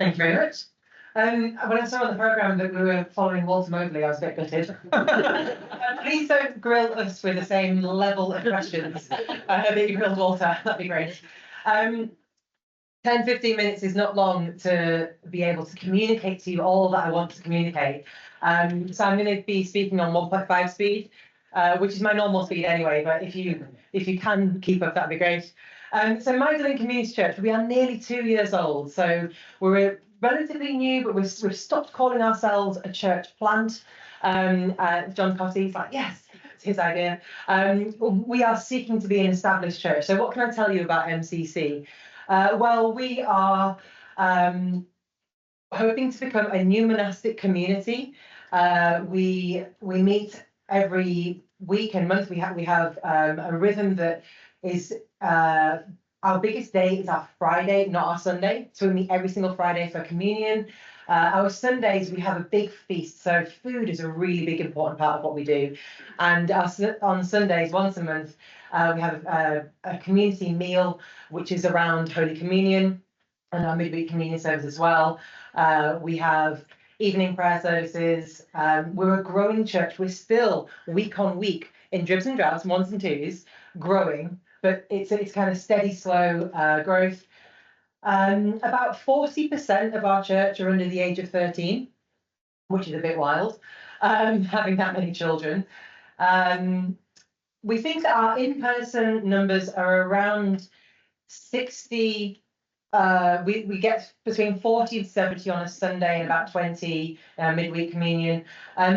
Thank you very much. When I saw on the programme that we were following Walter Mobley, I was a bit gutted. Please don't grill us with the same level of questions that you grilled Walter. That'd be great. 10-15 minutes is not long to be able to communicate to you all that I want to communicate. So I'm going to be speaking on 1.5 speed, which is my normal speed anyway, but if you can keep up, that'd be great. So Magdalene Community Church, we are nearly 2 years old, so we're relatively new, but we've stopped calling ourselves a church plant. John Cotty's like, yes, it's his idea. We are seeking to be an established church. So what can I tell you about MCC? Well, we are hoping to become a new monastic community. We meet every week and month. We have a rhythm that is our biggest day is our Friday, not our Sunday. So we meet every single Friday for communion. Our Sundays, we have a big feast. So food is a really big, important part of what we do. And on Sundays, once a month, we have a community meal, which is around Holy Communion and our midweek communion service as well. We have evening prayer services. We're a growing church. We're still week on week in dribs and drabs, ones and twos, growing, but it's kind of steady, slow growth. About 40% of our church are under the age of 13, which is a bit wild, having that many children. We think that our in-person numbers are around 60. We get between 40 and 70 on a Sunday and about 20 midweek communion.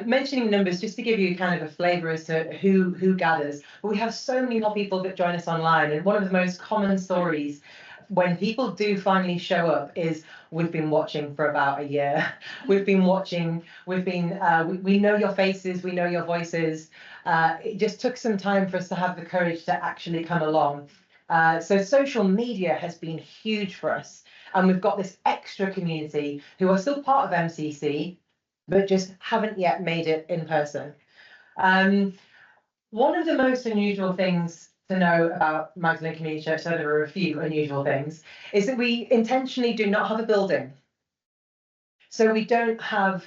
Mentioning numbers just to give you kind of a flavour as to who gathers. But we have so many more people that join us online, and one of the most common stories when people do finally show up is we've been watching for about a year. We've been watching. We know your faces. We know your voices. It just took some time for us to have the courage to actually come along. So social media has been huge for us, and we've got this extra community who are still part of MCC, but just haven't yet made it in person. One of the most unusual things to know about Magdalene Community Church, so there are a few unusual things, is that we intentionally do not have a building. So we don't have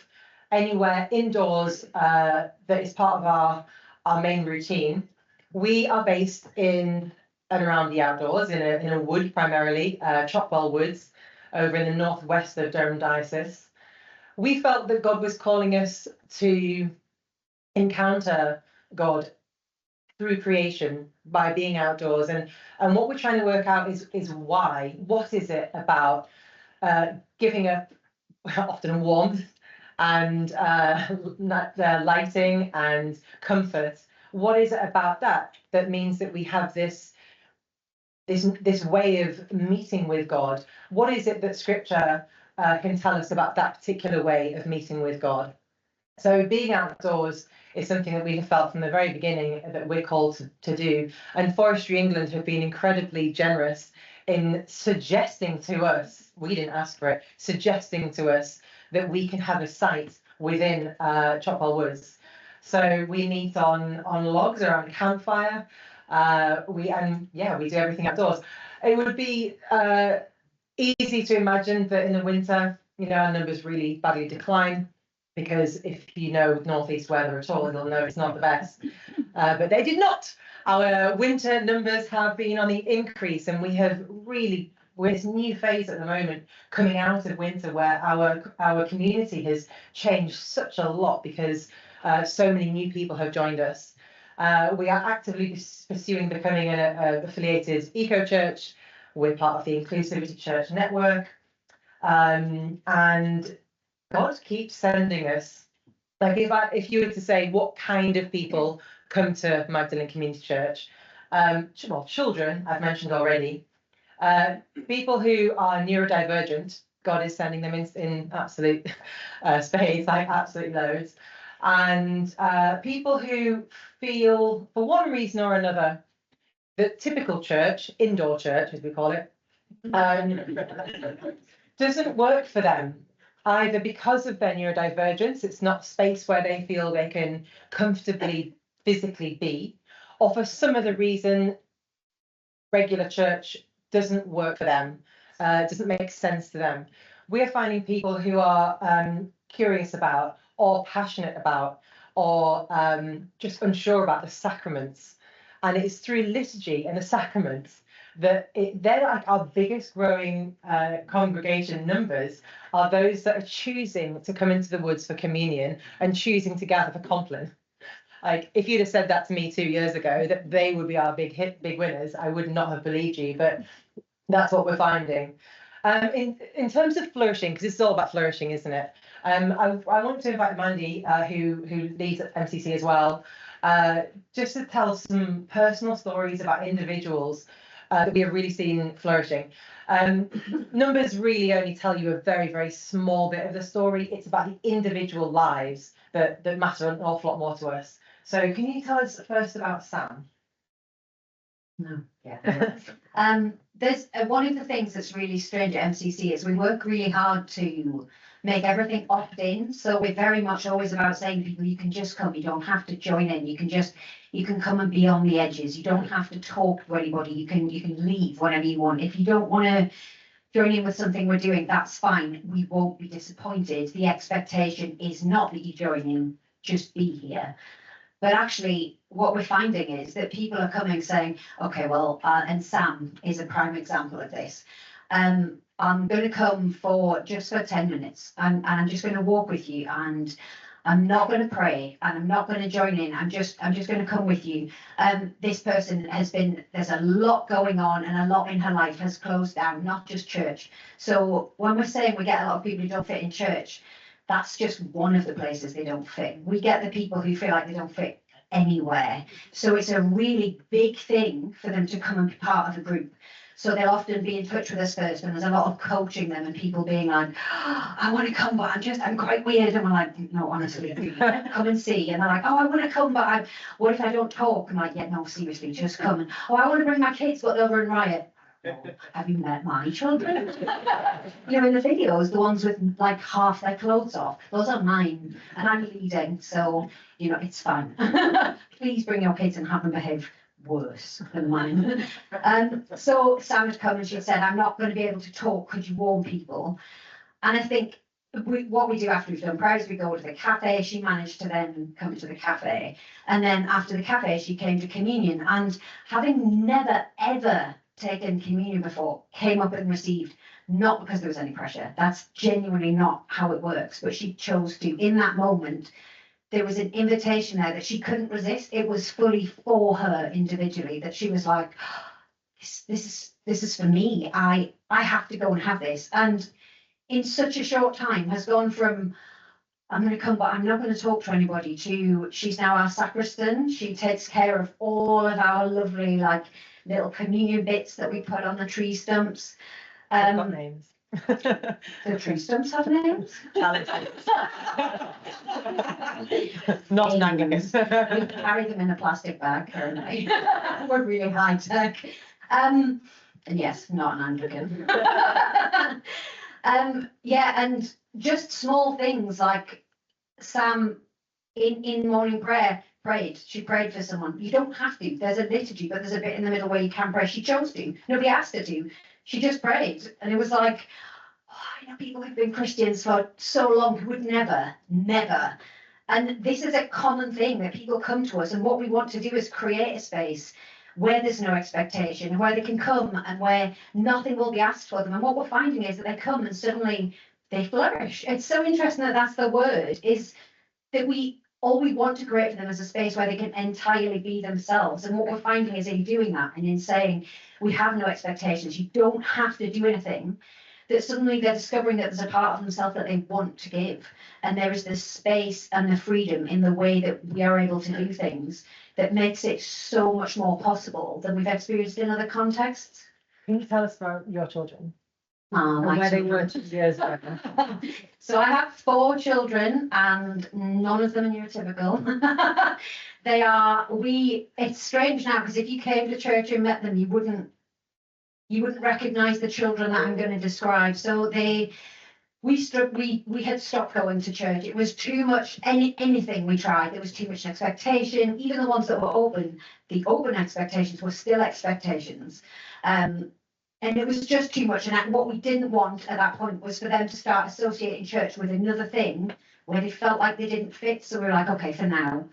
anywhere indoors that is part of our main routine. We are based in and around the outdoors in a wood, primarily Chopwell Woods, over in the northwest of Durham Diocese. We felt that God was calling us to encounter God through creation by being outdoors, and what we're trying to work out is why. What is it about giving up often warmth and lighting and comfort? What is it about that means that we have this way of meeting with God? What is it that Scripture can tell us about that particular way of meeting with God? So being outdoors is something that we have felt from the very beginning that we're called to do. And Forestry England have been incredibly generous in suggesting to us, we didn't ask for it, suggesting to us that we can have a site within Chopwell Woods. So we meet on logs around a campfire. We do everything outdoors. It would be easy to imagine that in the winter, our numbers really badly decline, because if you know northeast weather at all, you'll know it's not the best. But they did not. Our winter numbers have been on the increase, and we're this new phase at the moment coming out of winter where our community has changed such a lot because so many new people have joined us. We are actively pursuing becoming an affiliated eco-church. We're part of the Inclusivity Church network. And God keeps sending us. Like if you were to say what kind of people come to Magdalene Community Church, well, children, I've mentioned already. People who are neurodivergent, God is sending them in absolute spades, like absolute loads. And people who feel, for one reason or another, that typical church, indoor church as we call it, doesn't work for them, either because of their neurodivergence, it's not space where they feel they can comfortably physically be, or for some other reason, regular church doesn't work for them, doesn't make sense to them. we're finding people who are curious about, or passionate about, or just unsure about the sacraments. And it's through liturgy and the sacraments that they're like our biggest growing congregation numbers are those that are choosing to come into the woods for communion and choosing to gather for Compline. Like, if you'd have said that to me 2 years ago, that they would be our big winners, I would not have believed you, but that's what we're finding. In terms of flourishing, because it's all about flourishing, isn't it? I want to invite Mandy, who leads at MCC as well, just to tell some personal stories about individuals that we have really seen flourishing. Numbers really only tell you a very, very small bit of the story. It's about the individual lives that matter an awful lot more to us. So can you tell us first about Sam? No, yeah. There's one of the things that's really strange at MCC is we work really hard to make everything opt-in. So we're very much always about saying to people, you can just come, you don't have to join in, you can come and be on the edges, you don't have to talk to anybody, you can leave whenever you want. If you don't want to join in with something we're doing, that's fine, we won't be disappointed. The expectation is not that you join in, just be here. But actually, what we're finding is that people are coming saying, okay, well, and Sam is a prime example of this. I'm going to come just for 10 minutes and I'm just going to walk with you, and I'm not going to pray and I'm not going to join in. I'm just going to come with you. This person there's a lot going on, and a lot in her life has closed down, not just church. So when we're saying we get a lot of people who don't fit in church, that's just one of the places they don't fit. We get the people who feel like they don't fit anywhere. So it's a really big thing for them to come and be part of a group. So they'll often be in touch with us first, and there's a lot of coaching them and people being like, oh, I want to come, but I'm quite weird. And we're like, no, honestly, come and see. And they're like, oh, I want to come, but what if I don't talk? I'm like, yeah, no, seriously, just come. And, oh, I want to bring my kids, but they'll run riot. Have you met my children? You know, in the videos, the ones with like half their clothes off, those are mine, and I'm leading, so you know it's fine. Please bring your kids and have them behave worse than mine. So Sam had come and she said, I'm not going to be able to talk, could you warn people? And I think what we do after we've done prayer is we go to the cafe. She managed to then come to the cafe, and then after the cafe she came to communion, and having never ever taken communion before, came up and received, not because there was any pressure, that's genuinely not how it works, but she chose to. In that moment, there was an invitation there that she couldn't resist. It was fully for her individually, that she was like, this is for me, I have to go and have this. And in such a short time has gone from, I'm going to come, but I'm not going to talk to anybody, to she's now our sacristan. She takes care of all of our lovely like little communion bits that we put on the tree stumps. They've got names. The tree stumps have names? Not an Anglican. We carry them in a plastic bag currently. We're really high tech. And yes, not an Anglican. Yeah, and just small things like Sam in morning prayer prayed. She prayed for someone. You don't have to. There's a liturgy, but there's a bit in the middle where you can pray. She chose to. Nobody asked her to. She just prayed. And it was like, oh, I know people who've been Christians for so long who would never. And this is a common thing that people come to us. And what we want to do is create a space where there's no expectation, where they can come and where nothing will be asked for them. And what we're finding is that they come and suddenly they flourish. It's so interesting that that's the word, is that all we want to create for them is a space where they can entirely be themselves. And what we're finding is in doing that and in saying we have no expectations, you don't have to do anything, that suddenly they're discovering that there's a part of themselves that they want to give. And there is this space and the freedom in the way that we are able to do things that makes it so much more possible than we've experienced in other contexts. Can you tell us about your children? And where they were 2 years ago? So I have 4 children and none of them are neurotypical. It's strange now, because if you came to church and met them, you wouldn't recognize the children that I'm going to describe. So we had stopped going to church. It was too much, anything we tried, there was too much expectation. Even the ones that were open, the open expectations were still expectations. And it was just too much. And what we didn't want at that point was for them to start associating church with another thing where they felt like they didn't fit. So we were like, okay, for now,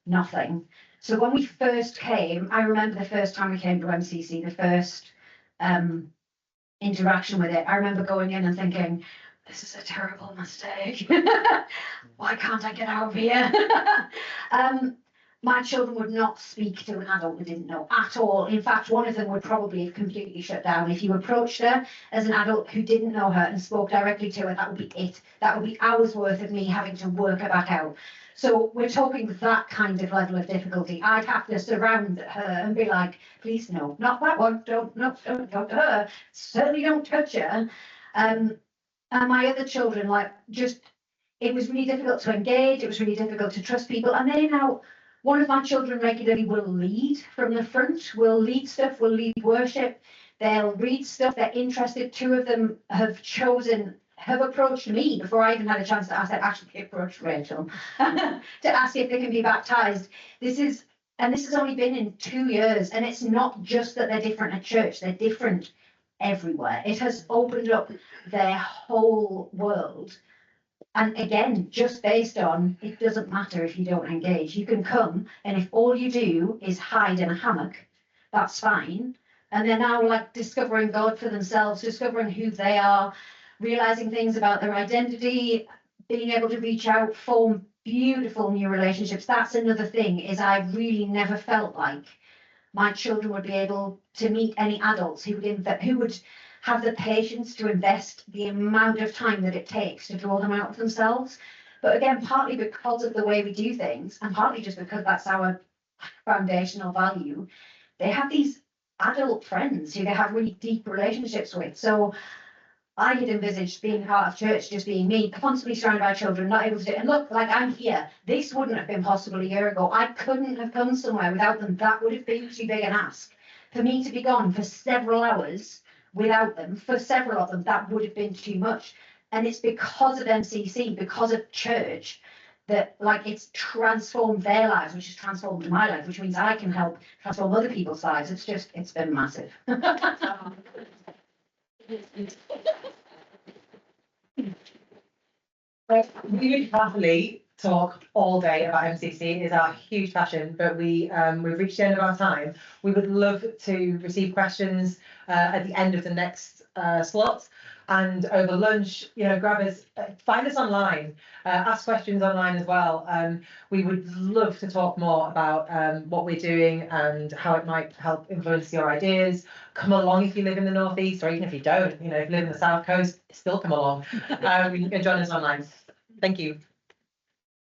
nothing. So when we first came, I remember the first time we came to MCC, the first interaction with it. I remember going in and thinking, this is a terrible mistake. Why can't I get out of here? My children would not speak to an adult they didn't know at all. In fact, one of them would probably have completely shut down. If you approached her as an adult who didn't know her and spoke directly to her, that would be it. That would be hours worth of me having to work her back out. So we're talking that kind of level of difficulty. I'd have to surround her and be like, please no, not that one, don't talk to her. Certainly don't touch her. And my other children, like, just, it was really difficult to engage. It was really difficult to trust people. And they now, one of my children regularly will lead from the front, will lead stuff, will lead worship. They'll read stuff they're interested. Two of them have approached me before I even had a chance to ask. They actually approached Rachel to ask if they can be baptized. This has only been in 2 years. And it's not just that they're different at church, they're different everywhere. It has opened up their whole world. And again, just based on, it doesn't matter if you don't engage. You can come, and if all you do is hide in a hammock, that's fine. And they're now like discovering God for themselves, discovering who they are, realizing things about their identity, being able to reach out, form beautiful new relationships. That's another thing, is I really never felt like my children would be able to meet any adults who would have the patience to invest the amount of time that it takes to draw them out of themselves. But again, partly because of the way we do things, and partly just because that's our foundational value, they have these adult friends who they have really deep relationships with. So I had envisaged being part of church just being me, constantly surrounded by children, not able to do it. And look, like, I'm here. This wouldn't have been possible a year ago. I couldn't have come somewhere without them. That would have been too big an ask. For me to be gone for several hours without them, for several of them, that would have been too much. And it's because of MCC, because of church, that, like, it's transformed their lives, which has transformed my life, which means I can help transform other people's lives. It's been massive. We would happily talk all day about MCC. It is our huge passion, but we've reached the end of our time. We would love to receive questions at the end of the next slot, and over lunch, grab us, find us online, ask questions online as well. We would love to talk more about what we're doing and how it might help influence your ideas. Come along if you live in the Northeast, or even if you don't, if you live in the South Coast, still come along. You can join us online. Thank you.